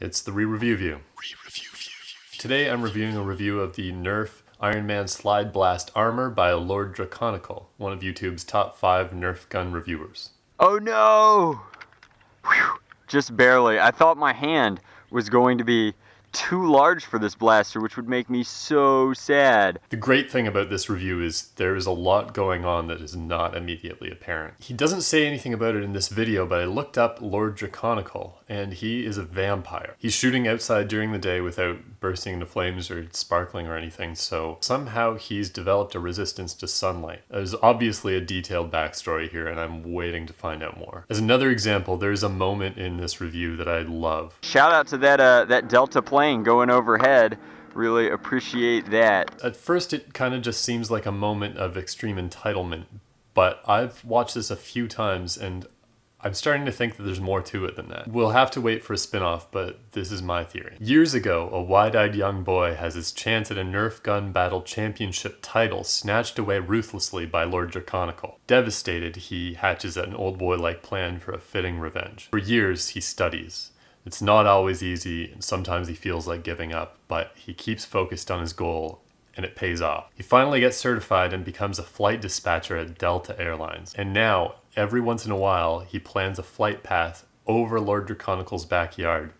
It's the ReReviewView. Today I'm reviewing a review of the Nerf Iron Man Slide Blast Armor by LordDraconical, one of YouTube's top 5 Nerf gun reviewers. Oh no! Whew. Just barely. I thought my hand was going to be too large for this blaster, which would make me so sad. The great thing about this review is there is a lot going on that is not immediately apparent. He doesn't say anything about it in this video, but I looked up LordDraconical, and he is a vampire. He's shooting outside during the day without bursting into flames or sparkling or anything, so somehow he's developed a resistance to sunlight. There's obviously a detailed backstory here, and I'm waiting to find out more. As another example, there's a moment in this review that I love. Shout out to that Delta plane going overhead. Really appreciate that. At first it kind of just seems like a moment of extreme entitlement, but I've watched this a few times and I'm starting to think that there's more to it than that. We'll have to wait for a spin-off, but this is my theory. Years ago, a wide-eyed young boy has his chance at a Nerf gun battle championship title snatched away ruthlessly by LordDraconical. Devastated, he hatches an old boy-like plan for a fitting revenge. For years, he studies. It's not always easy, and sometimes he feels like giving up, but he keeps focused on his goal, and it pays off. He finally gets certified and becomes a flight dispatcher at Delta Airlines. And now, every once in a while, he plans a flight path over LordDraconical's backyard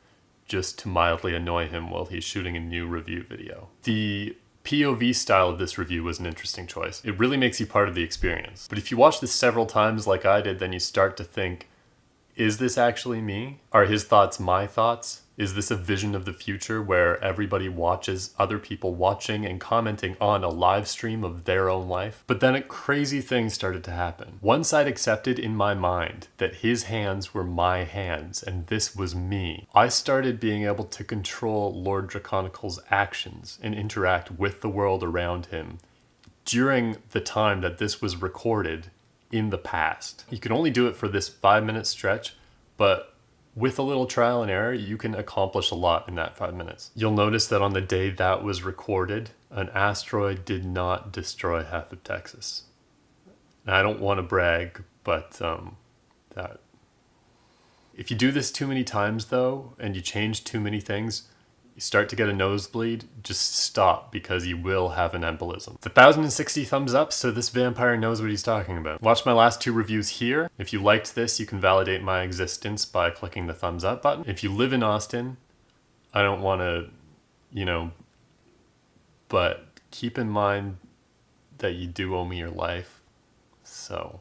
just to mildly annoy him while he's shooting a new review video. The POV style of this review was an interesting choice. It really makes you part of the experience. But if you watch this several times like I did, then you start to think, is this actually me? Are his thoughts my thoughts? Is this a vision of the future where everybody watches other people watching and commenting on a live stream of their own life? But then crazy things started to happen. Once I'd accepted in my mind that his hands were my hands and this was me, I started being able to control LordDraconical's actions and interact with the world around him during the time that this was recorded in the past. You can only do it for this 5-minute stretch, but with a little trial and error, you can accomplish a lot in that 5 minutes. You'll notice that on the day that was recorded, an asteroid did not destroy half of Texas. Now, I don't want to brag, but if you do this too many times though, and you change too many things, you start to get a nosebleed, just stop because you will have an embolism. It's 1,060 thumbs up, so this vampire knows what he's talking about. Watch my last 2 reviews here. If you liked this, you can validate my existence by clicking the thumbs up button. If you live in Austin, I don't want to, but keep in mind that you do owe me your life, so